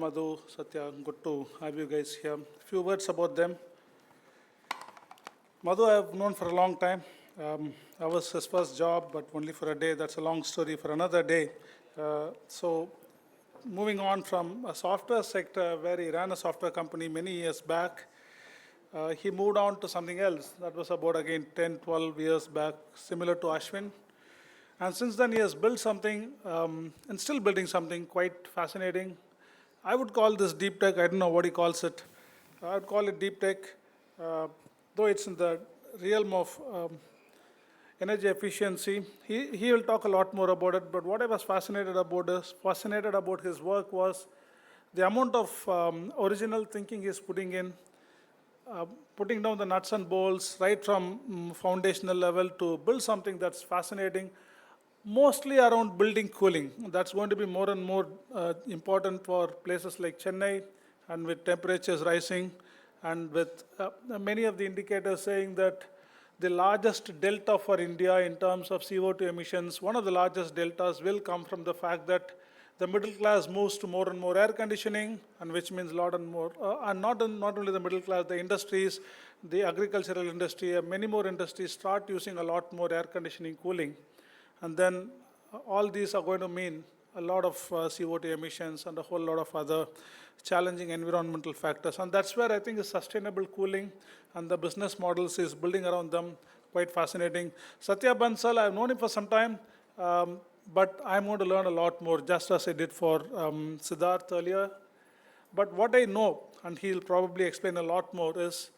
Madhu, Satya, good to have you guys here. Few words about them. Madhu I have known for a long time. I was his first job, but only for a day. That's a long story for another day. So moving on from a software sector where he ran a software company many years back, he moved on to something else. That was about, again, 10, 12 years back, similar to Ashwin. And since then, he has built something and still building something quite fascinating. I would call this deep tech. I don't know what he calls it. I would call it deep tech, though it's in the realm of energy efficiency. He will talk a lot more about it, but what I was fascinated about his work was the amount of original thinking he's putting in, putting down the nuts and bolts right from foundational level to build something that's fascinating, mostly around building cooling. That's going to be more and more important for places like Chennai, and with temperatures rising, and with many of the indicators saying that the largest delta for India in terms of CO2 emissions, one of the largest deltas will come from the fact that the middle class moves to more and more air conditioning, and which means a lot and more, and not only the middle class, the industries, the agricultural industry, many more industries start using a lot more air conditioning cooling. And then all these are going to mean a lot of CO2 emissions and a whole lot of other challenging environmental factors. And that's where I think the sustainable cooling and the business models is building around them quite fascinating. Satya Bansal, I've known him for some time, but I'm going to learn a lot more, just as I did for Siddharth earlier. But what I know, and he'll probably explain a lot more, is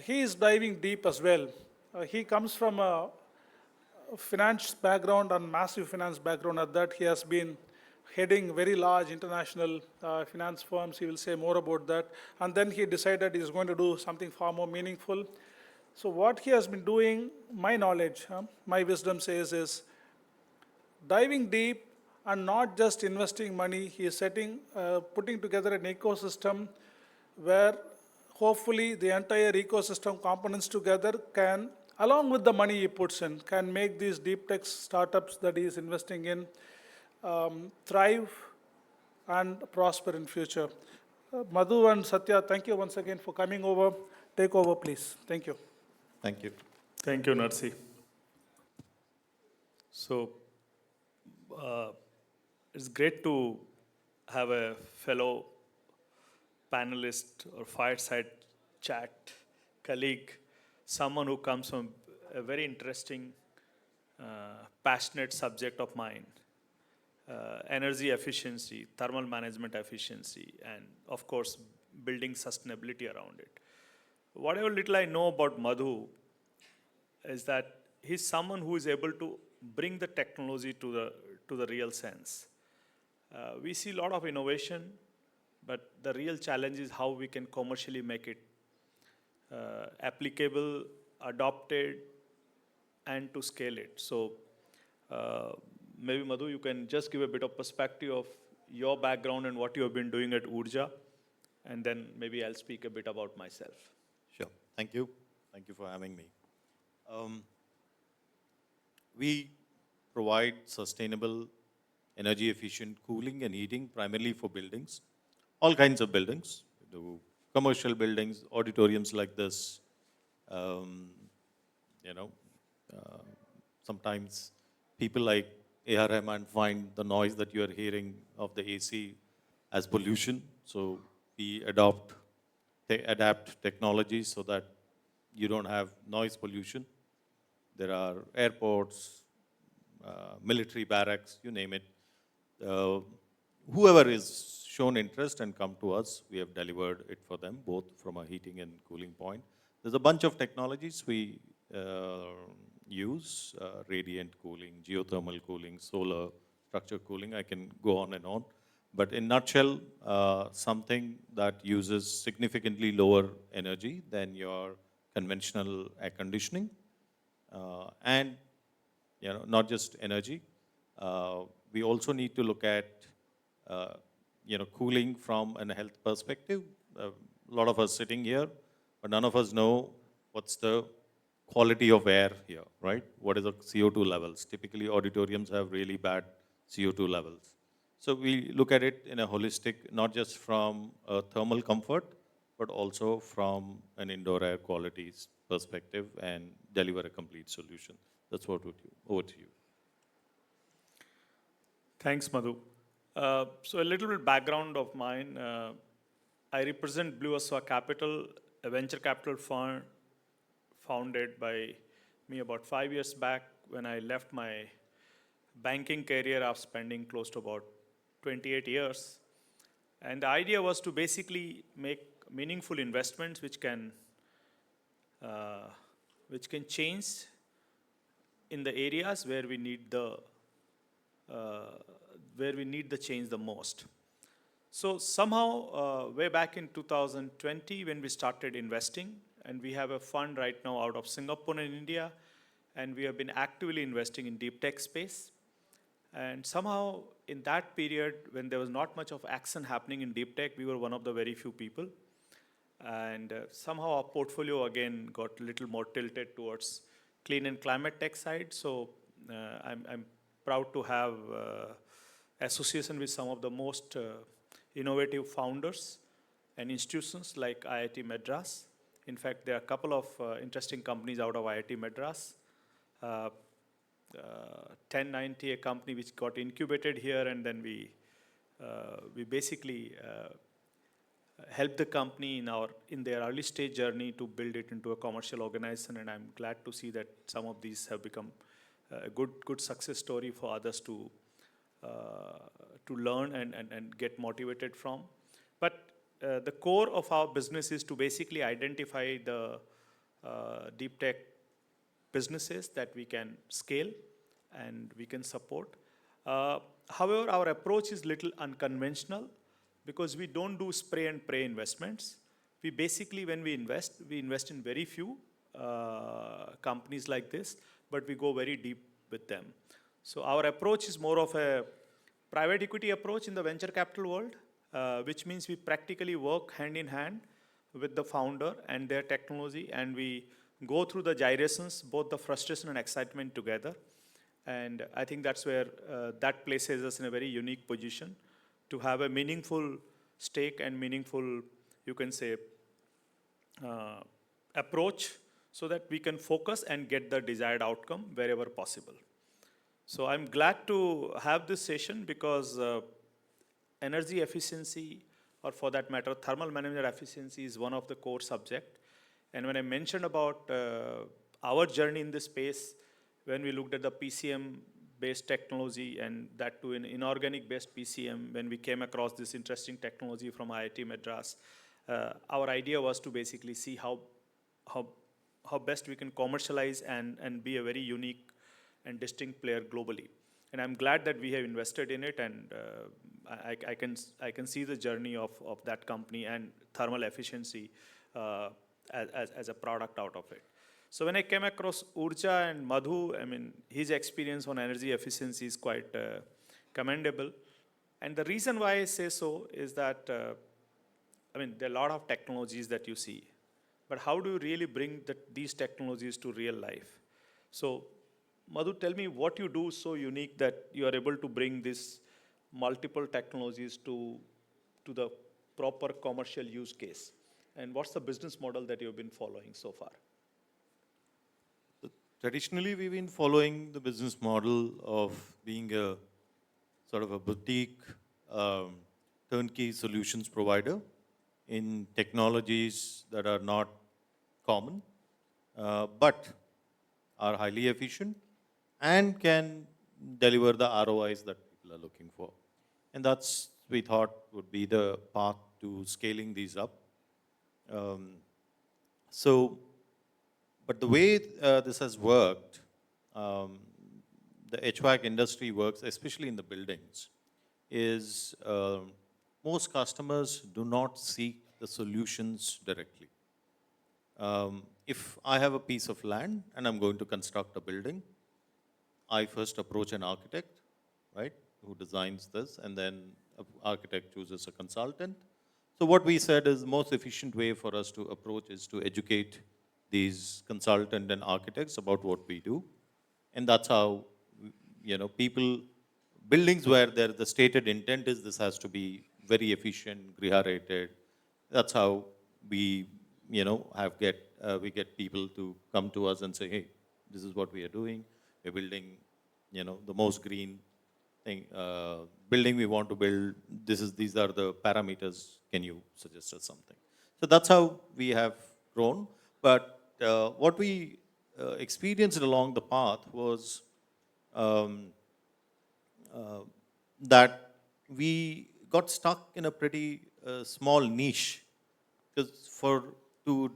he is diving deep as well. He comes from a finance background and massive finance background. At that, he has been heading very large international finance firms. He will say more about that. And then he decided he's going to do something far more meaningful. So what he has been doing, my knowledge, my wisdom says, is diving deep and not just investing money. He is putting together an ecosystem where hopefully the entire ecosystem components together can, along with the money he puts in, can make these deep tech startups that he is investing in thrive and prosper in future. Madhu and Satya, thank you once again for coming over. Take over, please. Thank you. Thank you. Thank you, Narsi. So, it's great to have a fellow panelist or fireside chat colleague, someone who comes from a very interesting, passionate subject of mine, energy efficiency, thermal management efficiency, and of course, building sustainability around it. Whatever little I know about Madhu is that he's someone who is able to bring the technology to the real sense. We see a lot of innovation, but the real challenge is how we can commercially make it applicable, adopted, and to scale it. So maybe Madhu, you can just give a bit of perspective of your background and what you have been doing at Oorja, and then maybe I'll speak a bit about myself. Sure. Thank you. Thank you for having me. We provide sustainable, energy efficient cooling and heating primarily for buildings, all kinds of buildings. We do commercial buildings, auditoriums like this. Sometimes people like A.R. Rahman find the noise that you are hearing of the AC as pollution. So we adapt technologies so that you don't have noise pollution. There are airports, military barracks, you name it. Whoever is shown interest and come to us, we have delivered it for them, both from a heating and cooling point. There's a bunch of technologies we use, radiant cooling, geothermal cooling, solar, structure cooling. I can go on and on. But in a nutshell, something that uses significantly lower energy than your conventional air conditioning. And not just energy. We also need to look at cooling from a health perspective. A lot of us sitting here, but none of us know what's the quality of air here, right? What is the CO2 levels? Typically, auditoriums have really bad CO2 levels. So we look at it in a holistic, not just from a thermal comfort, but also from an indoor air qualities perspective and deliver a complete solution. That's what would you, over to you. Thanks, Madhu. So a little bit background of mine. I represent Blue Ashwa Capital, a venture capital fund founded by me about 5 years back when I left my banking career after spending close to about 28 years. And the idea was to basically make meaningful investments uh, which can change in the areas where we need the change the most. So somehow, way back in 2020, when we started investing, and we have a fund right now out of Singapore and India, and we have been actively investing in deep tech space. And somehow, in that period, when there was not much of action happening in deep tech, we were one of the very few people. And somehow our portfolio again got a little more tilted towards clean and climate tech side. So I'm proud to have association with some of the most innovative founders and institutions like IIT Madras. In fact, there are a couple of interesting companies out of IIT Madras. 1090, a company which got incubated here, and then we basically helped the company in their early stage journey to build it into a commercial organization, and I'm glad to see that some of these have become a good success story for others to learn and get motivated from. But the core of our business is to basically identify the deep tech businesses that we can scale and we can support. However, our approach is little unconventional because we don't do spray and pray investments. We basically, when we invest in very few companies like this, but we go very deep with them. So our approach is more of a private equity approach in the venture capital world, which means we practically work hand in hand with the founder and their technology, and we go through the gyrations, both the frustration and excitement together. And I think that's where that places us in a very unique position to have a meaningful stake and meaningful, you can say, approach so that we can focus and get the desired outcome wherever possible. So I'm glad to have this session because energy efficiency, or for that matter, thermal management efficiency is one of the core subject. And when I mentioned about our journey in this space, when we looked at the PCM-based technology and that to an inorganic-based PCM, when we came across this interesting technology from IIT Madras, our idea was to basically see how best we can commercialize and be a very unique and distinct player globally. And I'm glad that we have invested in it, and I can see the journey of that company and thermal efficiency as a product out of it. So when I came across Oorja and Madhu, I mean, his experience on energy efficiency is quite commendable. And the reason why I say so is that, I mean, there are a lot of technologies that you see, but how do you really bring these technologies to real life? So Madhu, tell me what you do so unique that you are able to bring these multiple technologies to the proper commercial use case. And what's the business model that you've been following so far? Traditionally, we've been following the business model of being a sort of a boutique turnkey solutions provider in technologies that are not common, but are highly efficient and can deliver the ROIs that people are looking for. And that's, we thought, would be the path to scaling these up. But the way this has worked, the HVAC industry works, especially in the buildings, is most customers do not seek the solutions directly. If I have a piece of land and I'm going to construct a building, I first approach an architect, right, who designs this, and then an architect chooses a consultant. So what we said is the most efficient way for us to approach is to educate these consultants and architects about what we do. And that's how, people buildings where the stated intent is this has to be very efficient, Griha rated. That's how we, we get people to come to us and say, hey, this is what we are doing. We're building, the most green thing, building we want to build. These are the parameters. Can you suggest us something? So that's how we have grown. But what we experienced along the path was um, that we got stuck in a pretty small niche, because to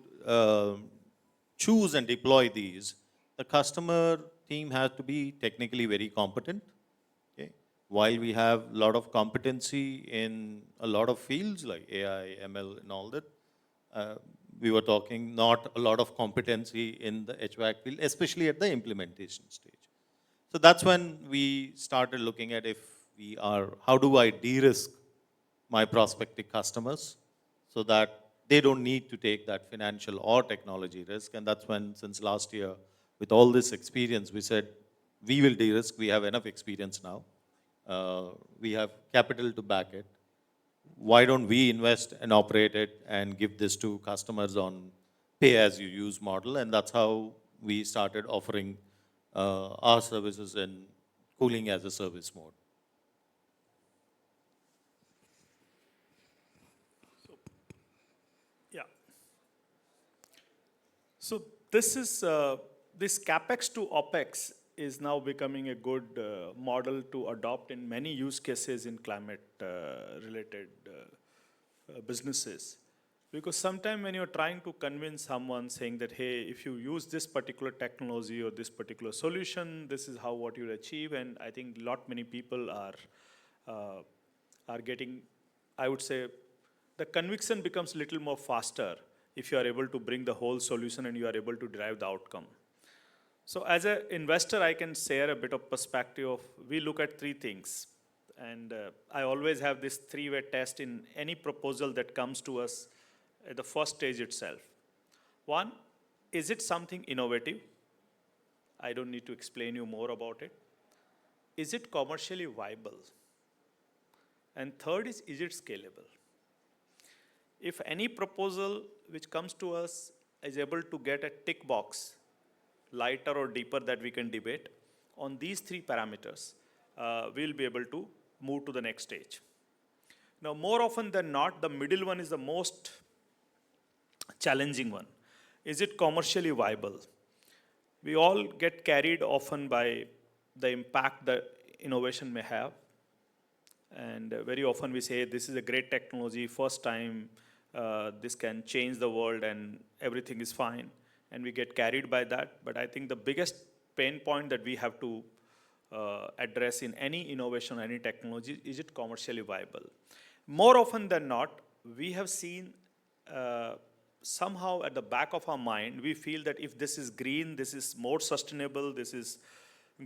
choose and deploy these, the customer team has to be technically very competent. Okay? While we have a lot of competency in a lot of fields like AI, ML, and all that, we were talking not a lot of competency in the HVAC field, especially at the implementation stage. So that's when we started looking at how do I de-risk my prospective customers so that they don't need to take that financial or technology risk. And that's when, since last year, with all this experience, we said, we will de-risk. We have enough experience now. We have capital to back it. Why don't we invest and operate it and give this to customers on pay-as-you-use model? And that's how we started offering our services in cooling as a service mode. Yeah. So this is this Capex to opex is now becoming a good model to adopt in many use cases in climate related businesses. Because sometimes when you're trying to convince someone saying that, hey, if you use this particular technology or this particular solution, this is how what you'll achieve. And I think many people are getting, I would say, the conviction becomes a little more faster if you are able to bring the whole solution and you are able to derive the outcome. So as an investor, I can share a bit of perspective of, we look at three things. And I always have this three-way test in any proposal that comes to us at the first stage itself. One, is it something innovative? I don't need to explain you more about it. Is it commercially viable? And third is it scalable? If any proposal which comes to us is able to get a tick box, lighter or deeper that we can debate, on these three parameters, we'll be able to move to the next stage. Now, more often than not, the middle one is the most challenging one. Is it commercially viable? We all get carried often by the impact that innovation may have. And very often we say, this is a great technology, first time, this can change the world and everything is fine. And we get carried by that. But I think the biggest pain point that we have to address in any innovation, any technology, is it commercially viable? More often than not, we have seen somehow at the back of our mind, we feel that if this is green, this is more sustainable, this is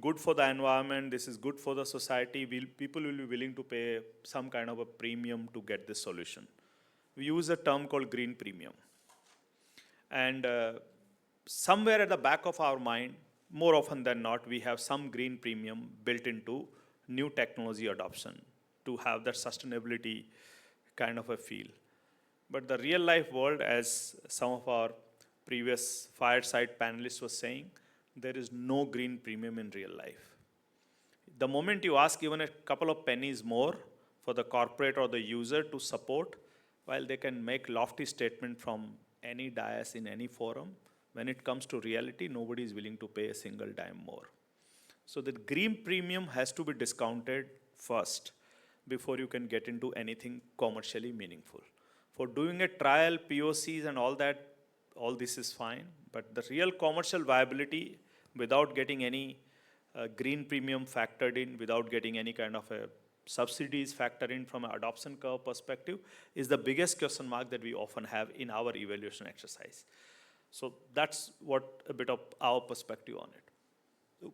good for the environment, this is good for the society, people will be willing to pay some kind of a premium to get this solution. We use a term called green premium. And somewhere at the back of our mind, more often than not, we have some green premium built into new technology adoption to have that sustainability kind of a feel. But the real life world, as some of our previous fireside panelists were saying, there is no green premium in real life. The moment you ask even a couple of pennies more for the corporate or the user to support, while they can make lofty statement from any dais in any forum, when it comes to reality, nobody is willing to pay a single dime more. So the green premium has to be discounted first before you can get into anything commercially meaningful. For doing a trial, POCs and all that, all this is fine, but the real commercial viability without getting any green premium factored in, without getting any kind of a subsidies factored in from an adoption curve perspective, is the biggest question mark that we often have in our evaluation exercise. So that's what a bit of our perspective on it.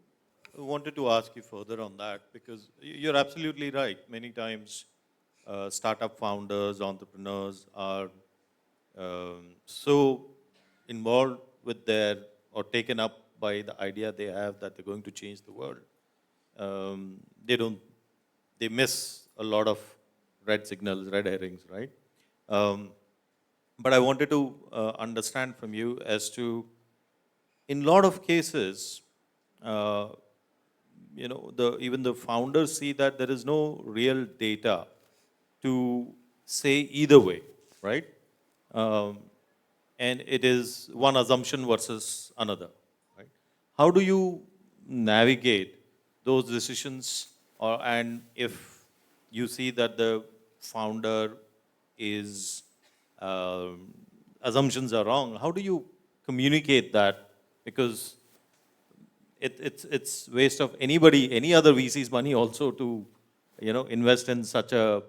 I wanted to ask you further on that, because you're absolutely right. Many times startup founders, entrepreneurs are so involved with or taken up by the idea they have that they're going to change the world. They don't they miss a lot of red signals, red herrings, right? Um, but I wanted to understand from you as to, in a lot of cases, uh, even the founders see that there is no real data to say either way, right? Um, and it is one assumption versus another, right? How do you navigate those decisions, and if you see that the founder is assumptions are wrong, how do you communicate that? Because it's waste of any other VC's money also to, invest in such a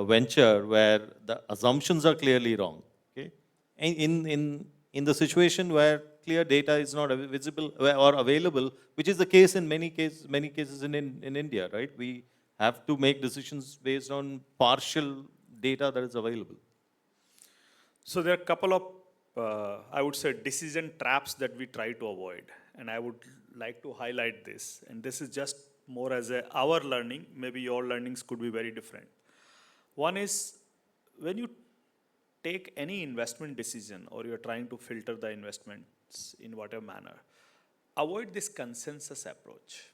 venture where the assumptions are clearly wrong. Okay, and in the situation where clear data is not visible or available, which is the case in many cases in India, right? We have to make decisions based on partial data that is available. So there are a couple of, I would say, decision traps that we try to avoid, and I would like to highlight this. And this is just more as our learning. Maybe your learnings could be very different. One is when you take any investment decision or you're trying to filter the investments in whatever manner, avoid this consensus approach.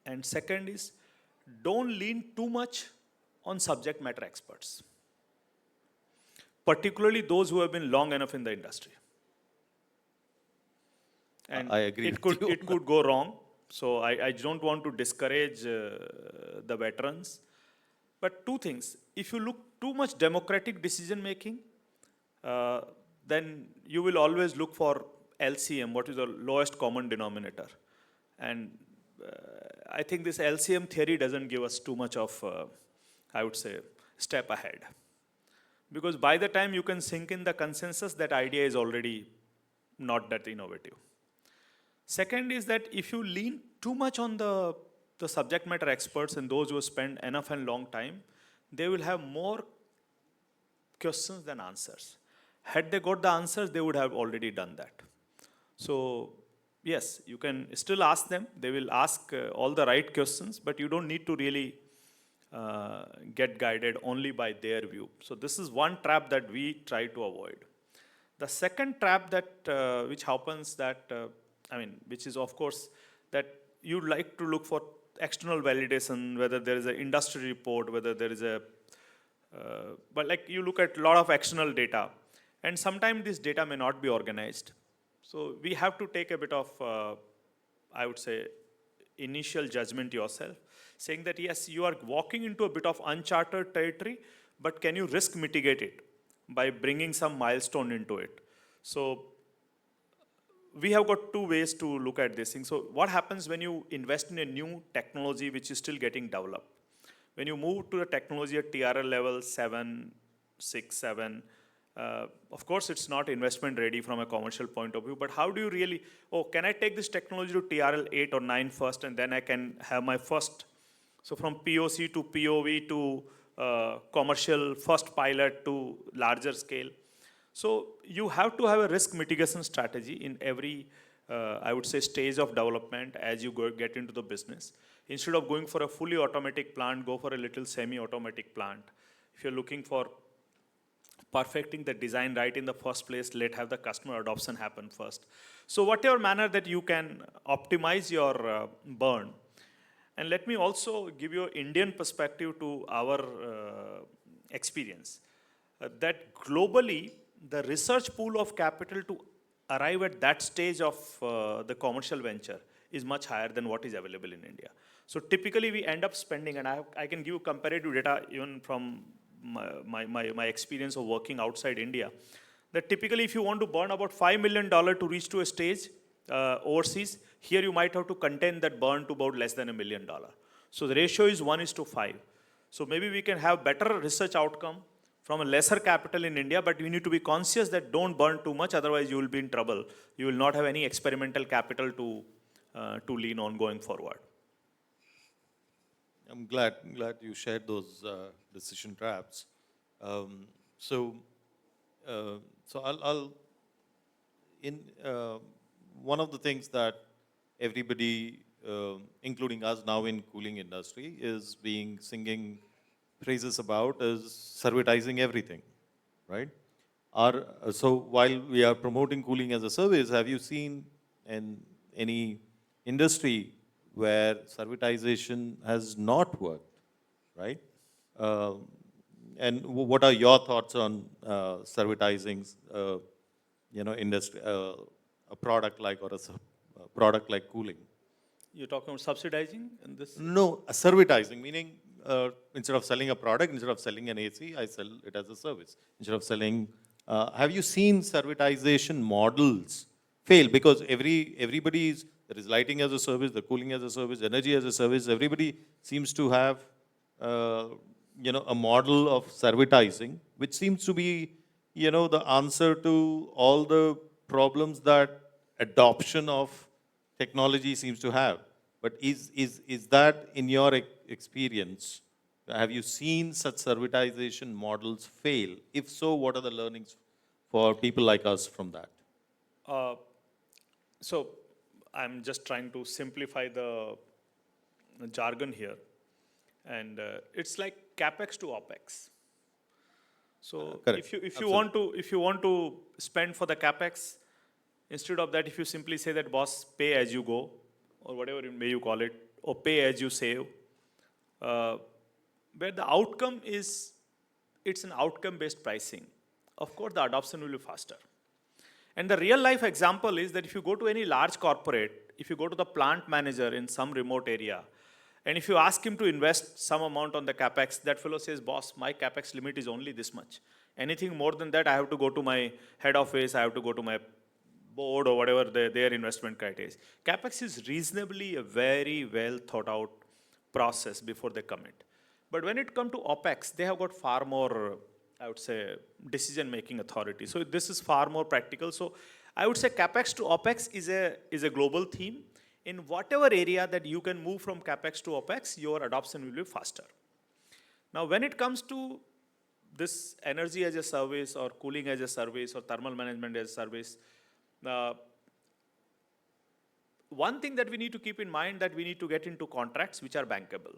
And second is don't lean too much on subject matter experts, particularly those who have been long enough in the industry. And I agree it with you. could go wrong. So I don't want to discourage the veterans. But two things: if you look too much democratic decision making, uh, then you will always look for LCM, what is the lowest common denominator. And I think this LCM theory doesn't give us too much of, I would say, step ahead. Because by the time you can sink in the consensus, that idea is already not that innovative. Second is that if you lean too much on the subject matter experts and those who spend enough and long time, they will have more questions than answers. Had they got the answers, they would have already done that. So, yes, you can still ask them. They will ask all the right questions, but you don't need to really get guided only by their view. So, this is one trap that we try to avoid. The second trap that which happens that which is of course that you like to look for external validation, whether there is an industry report, whether there is a but like you look at a lot of external data, and sometimes this data may not be organized. So we have to take a bit of, I would say, initial judgment yourself, saying that yes, you are walking into a bit of uncharted territory, but can you risk mitigate it by bringing some milestone into it? So we have got two ways to look at this thing. So what happens when you invest in a new technology which is still getting developed? When you move to the technology at TRL level 7, 6, 7, of course it's not investment ready from a commercial point of view, but how do you really, can I take this technology to TRL 8 or 9 first, and then I can have my first, so from POC to POV to commercial first pilot to larger scale. So you have to have a risk mitigation strategy in every, I would say, stage of development as you get into the business. Instead of going for a fully automatic plant, go for a little semi-automatic plant. If you're looking for perfecting the design right in the first place, have the customer adoption happen first. So whatever manner that you can optimize your burn. And let me also give you an Indian perspective to our experience. That globally, the research pool of capital to arrive at that stage of the commercial venture is much higher than what is available in India. So typically we end up spending, and I can give you comparative data even from my experience of working outside India, that typically if you want to burn about $5 million to reach to a stage overseas, here you might have to contain that burn to about less than $1 million. So the ratio is 1:5. So maybe we can have better research outcome from a lesser capital in India, but you need to be conscious that don't burn too much, otherwise you will be in trouble. You will not have any experimental capital to lean on going forward. I'm glad you shared those decision traps. So I'll in one of the things that everybody including us now in cooling industry, is being singing praises about is servitizing everything, right? So while we are promoting cooling as a service, have you seen in any industry where servitization has not worked, right? Um, and what are your thoughts on servitizing, industry, a product like a product like cooling? You're talking about subsidizing in this? No, servitizing, meaning instead of selling a product, instead of selling an AC, I sell it as a service. Instead of selling, have you seen servitization models fail? Because everybody is, there is lighting as a service, the cooling as a service, energy as a service. Everybody seems to have, a model of servitizing, which seems to be, the answer to all the problems that adoption of technology seems to have. But is that in your experience, have you seen such servitization models fail? If so, what are the learnings for people like us from that? Uh, so I'm just trying to simplify the jargon here. And it's like Capex to opex. So Correct. if you want to spend for the Capex, instead of that, if you simply say that boss, pay as you go, or whatever may you call it, or pay as you save, where the outcome is, it's an outcome-based pricing. Of course, the adoption will be faster. And the real life example is that if you go to any large corporate, if you go to the plant manager in some remote area, and if you ask him to invest some amount on the Capex, that fellow says, boss, my Capex limit is only this much. Anything more than that, I have to go to my head office, I have to go to my board or whatever their investment criteria is. Capex is reasonably a very well thought out process before they commit. But when it comes to opex, they have got far more, I would say, decision-making authority. So this is far more practical. So I would say Capex to opex is a global theme. In whatever area that you can move from Capex to opex, your adoption will be faster. Now, when it comes to this energy as a service or cooling as a service or thermal management as a service, one thing that we need to keep in mind that we need to get into contracts which are bankable.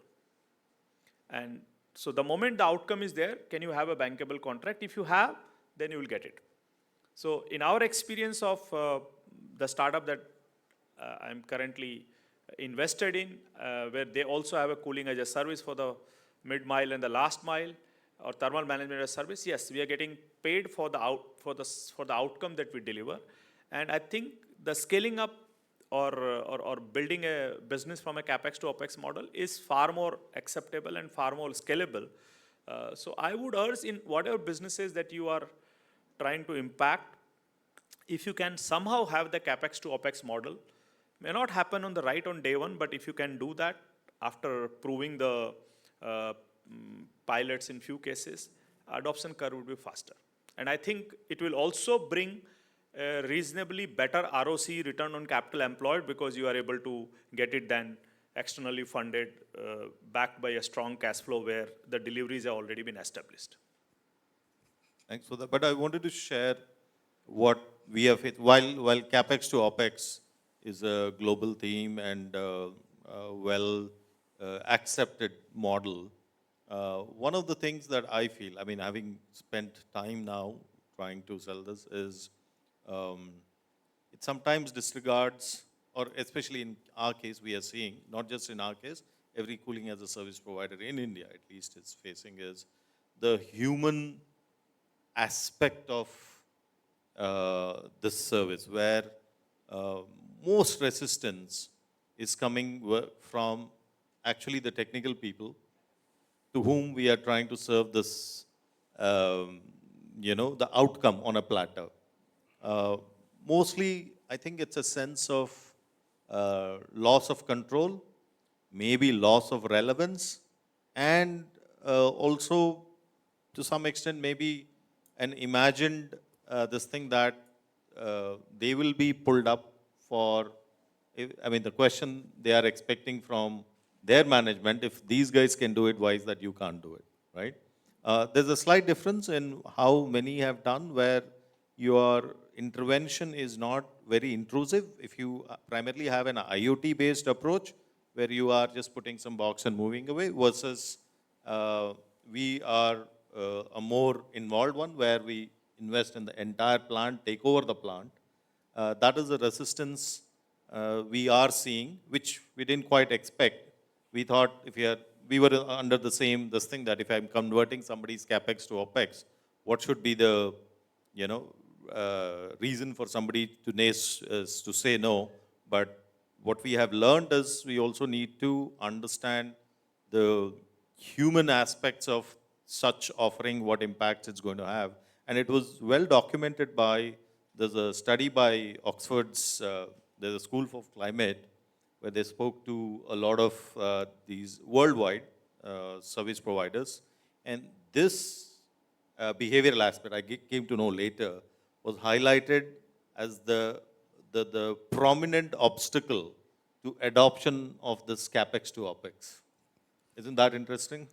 And so the moment the outcome is there, can you have a bankable contract? If you have, then you will get it. So in our experience of the startup that I'm currently invested in, where they also have a cooling as a service for the mid-mile and the last mile, or thermal management as a service, yes, we are getting paid for the outcome that we deliver. And I think the scaling up or building a business from a Capex to OPEX model is far more acceptable and far more scalable. So I would urge in whatever businesses that you are trying to impact, if you can somehow have the Capex to OPEX model, may not happen on day one, but if you can do that after proving the pilots in few cases, adoption curve will be faster. And I think it will also bring a reasonably better ROC, return on capital employed, because you are able to get it then externally funded, backed by a strong cash flow where the deliveries have already been established. Thanks for that. But I wanted to share what we have hit. While Capex to OPEX is a global theme and well accepted model, one of the things that I feel, I mean, having spent time now trying to sell this, is it sometimes disregards, or especially in our case, we are seeing, not just in our case, every cooling as a service provider in India, at least, is facing is the human aspect of this service, where most resistance is coming from actually the technical people to whom we are trying to serve this, the outcome on a platter. Mostly, I think it's a sense of loss of control, maybe loss of relevance, and also, to some extent, maybe an imagined this thing that they will be pulled up for, I mean, the question they are expecting from their management, if these guys can do it, why is that you can't do it, right? There's a slight difference in how many have done, where your intervention is not very intrusive. If you primarily have an IoT-based approach, where you are just putting some box and moving away, versus we are a more involved one, where we invest in the entire plant, take over the plant. That is the resistance we are seeing, which we didn't quite expect. We thought if we were under the same, this thing that if I'm converting somebody's Capex to opex, what should be the, reason for somebody to say no. But what we have learned is we also need to understand the human aspects of such offering, what impacts it's going to have. And it was well documented by, there's a study by Oxford's, there's a School for Climate, where they spoke to a lot of these worldwide service providers. And this behavioral aspect, came to know later, was highlighted as the prominent obstacle to adoption of this CapEx to OpEx. Isn't that interesting?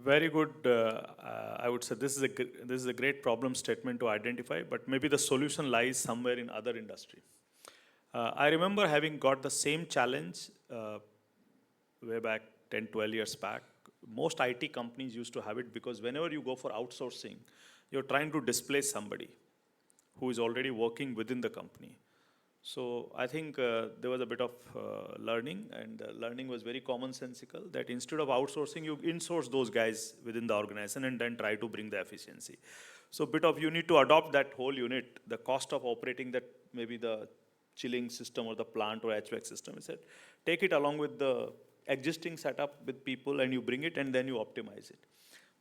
Very good. I would say this is a great problem statement to identify, but maybe the solution lies somewhere in other industry. I remember having got the same challenge way back 10, 12 years back. Most IT companies used to have it because whenever you go for outsourcing, you're trying to displace somebody who is already working within the company. So I think there was a bit of learning, and learning was very commonsensical, that instead of outsourcing, you insource those guys within the organization and then try to bring the efficiency. So you need to adopt that whole unit, the cost of operating that, maybe the chilling system or the plant or HVAC system, is that take it along with the existing setup with people and you bring it and then you optimize it.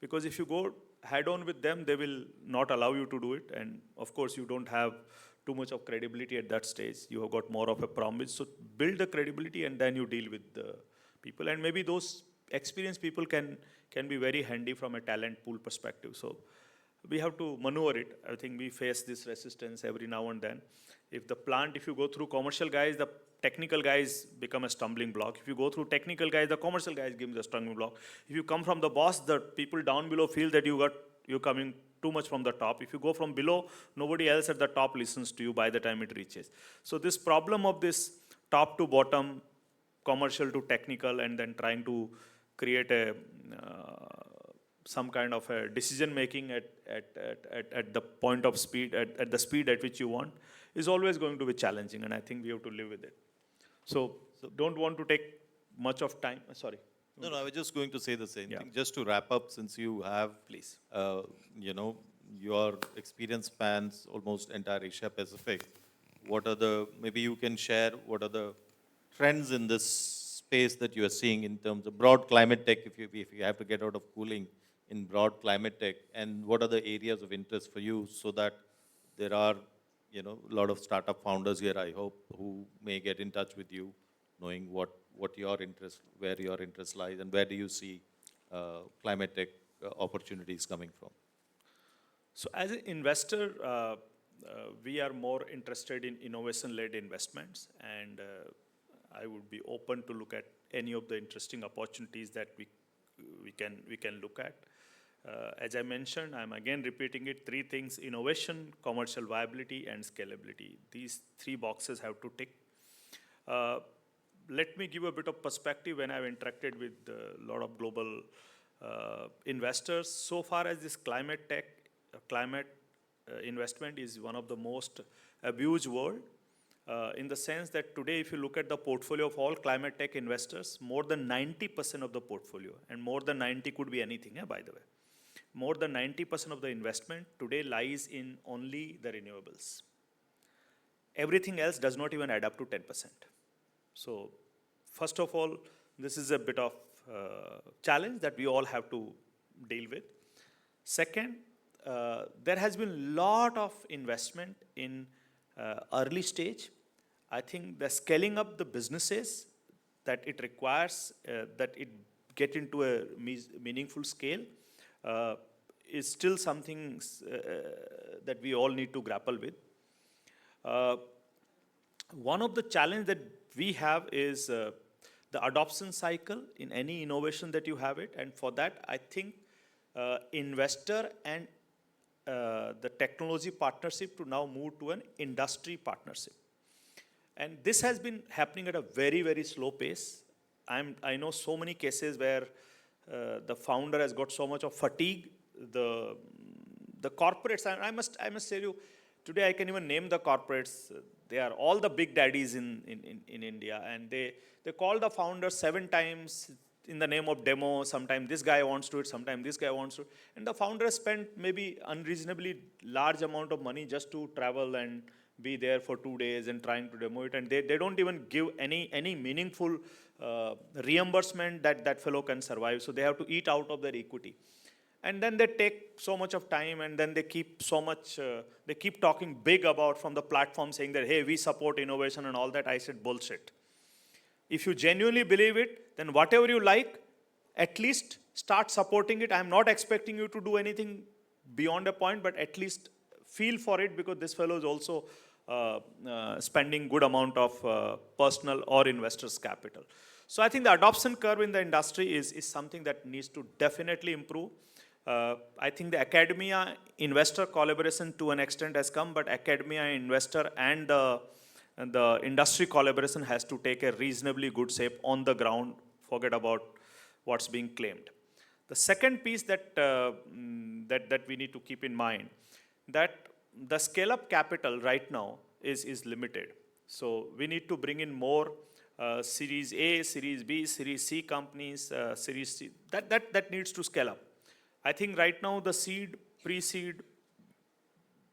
Because if you go head on with them, they will not allow you to do it. And of course, you don't have too much of credibility at that stage. You have got more of a promise. So build the credibility and then you deal with the people. And maybe those experienced people can be very handy from a talent pool perspective. So we have to maneuver it. I think we face this resistance every now and then. If you go through commercial guys, the technical guys become a stumbling block. If you go through technical guys, the commercial guys give the stumbling block. If you come from the boss, the people down below feel that you're coming too much from the top. If you go from below, nobody else at the top listens to you by the time it reaches. So this problem of this top to bottom, commercial to technical, and then trying to create some kind of a decision making at the point of speed, at the speed at which you want, is always going to be challenging, and I think we have to live with it. So don't want to take much of time. Sorry. No, I was just going to say the same thing. Just to wrap up, since you have, please, your experience spans almost entire Asia Pacific. Maybe you can share what are the trends in this space that you are seeing in terms of broad climate tech, if you have to get out of cooling in broad climate tech, and what are the areas of interest for you, so that there are, a lot of startup founders here, I hope, who may get in touch with you, knowing where your interest lies, and where do you see climate tech opportunities coming from? So as an investor, we are more interested in innovation-led investments, and I would be open to look at any of the interesting opportunities that we can look at. As I mentioned, I'm again repeating it, 3 things: innovation, commercial viability, and scalability. These 3 boxes have to tick. Let me give a bit of perspective when I've interacted with a lot of global investors. So far as this climate tech, investment is one of the most abused world, in the sense that today, if you look at the portfolio of all climate tech investors, more than 90% of the portfolio, and more than 90 could be anything, by the way, more than 90% of the investment today lies in only the renewables. Everything else does not even add up to 10%. So first of all, this is a bit of challenge that we all have to deal with. Second, there has been a lot of investment in early stage. I think the scaling up the businesses that it requires, that it get into a meaningful scale, is still something that we all need to grapple with. One of the challenges that we have is the adoption cycle in any innovation that you have it, and for that, I think investor and the technology partnership to now move to an industry partnership. And this has been happening at a very, very slow pace. I know so many cases where the founder has got so much of fatigue. The corporates, I must tell you, today I can even name the corporates. They are all the big daddies in India, and they call the founder 7 times in the name of demo. Sometimes this guy wants to do it, sometimes this guy wants to do it. And the founder has spent maybe unreasonably large amount of money just to travel and be there for 2 days and trying to demo it. And they don't even give any meaningful reimbursement that fellow can survive. So they have to eat out of their equity. And then they take so much of time, and then they keep they keep talking big about from the platform saying that, hey, we support innovation and all that. I said, bullshit. If you genuinely believe it, then whatever you like, at least start supporting it. I'm not expecting you to do anything beyond a point, but at least feel for it, because this fellow is also spending good amount of personal or investors' capital. So I think the adoption curve in the industry is something that needs to definitely improve. I think the academia investor collaboration to an extent has come, but academia investor and the industry collaboration has to take a reasonably good shape on the ground. Forget about what's being claimed. The second piece that we need to keep in mind, that the scale-up capital right now is limited. So we need to bring in more Series A, Series B, Series C companies, Series C. That needs to scale up. I think right now the seed, pre-seed,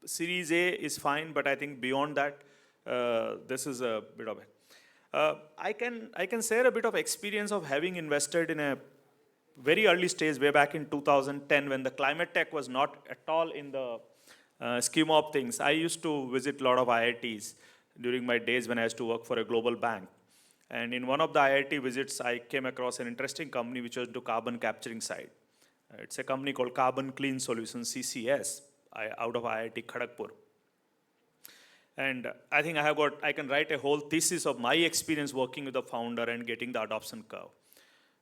Series A is fine, but I think beyond that, this is a bit of it. I can share a bit of experience of having invested in a very early stage way back in 2010 when the climate tech was not at all in the scheme of things. I used to visit a lot of IITs during my days when I used to work for a global bank. And in one of the IIT visits, I came across an interesting company which was into carbon capturing side. It's a company called Carbon Clean Solutions, CCS, out of IIT Kharagpur. And I think I can write a whole thesis of my experience working with the founder and getting the adoption curve.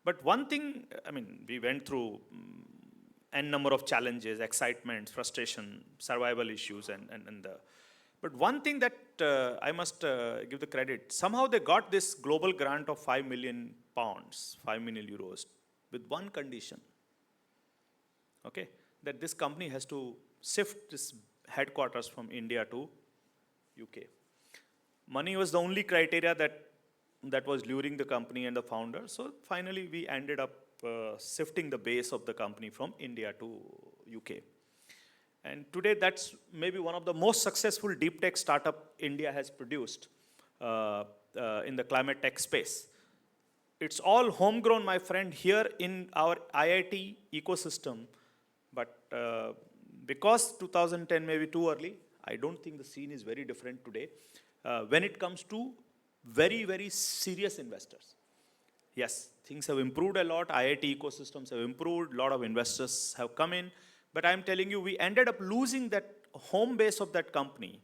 But one thing, I mean, we went through n number of challenges, excitement, frustration, survival issues, but one thing that I must give the credit, somehow they got this global grant of 5 million pounds, 5 million euros, with one condition. Okay, that this company has to shift its headquarters from India to UK. Money was the only criteria that was luring the company and the founder. So finally, we ended up shifting the base of the company from India to UK. And today, that's maybe one of the most successful deep tech startup India has produced in the climate tech space. It's all homegrown, my friend, here in our IIT ecosystem. But because 2010 may be too early, I don't think the scene is very different today when it comes to very, very serious investors. Yes, things have improved a lot. IIT ecosystems have improved. A lot of investors have come in. But I'm telling you, we ended up losing that home base of that company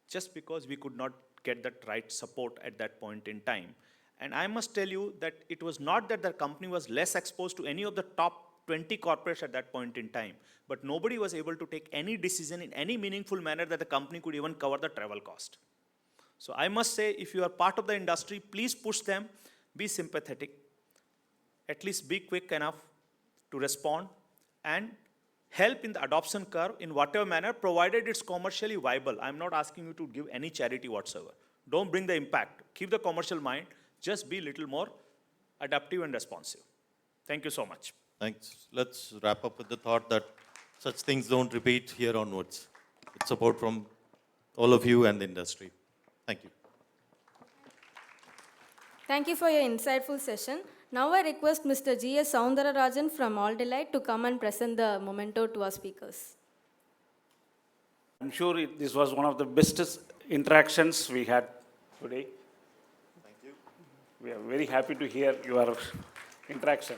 just because we could not get that right support at that point in time. And I must tell you that it was not that the company was less exposed to any of the top 20 corporates at that point in time, but nobody was able to take any decision in any meaningful manner that the company could even cover the travel cost. So I must say, if you are part of the industry, please push them, be sympathetic, at least be quick enough to respond and help in the adoption curve in whatever manner, provided it's commercially viable. I'm not asking you to give any charity whatsoever. Don't bring the impact. Keep the commercial mind. Just be a little more adaptive and responsive. Thank you so much. Thanks. Let's wrap up with the thought that such things don't repeat here onwards. With support from all of you and the industry. Thank you. Thank you for your insightful session. Now I request Mr. G.S. Soundararajan from All Delight to come and present the memento to our speakers. I'm sure this was one of the bestest interactions we had today. Thank you. We are very happy to hear your interaction.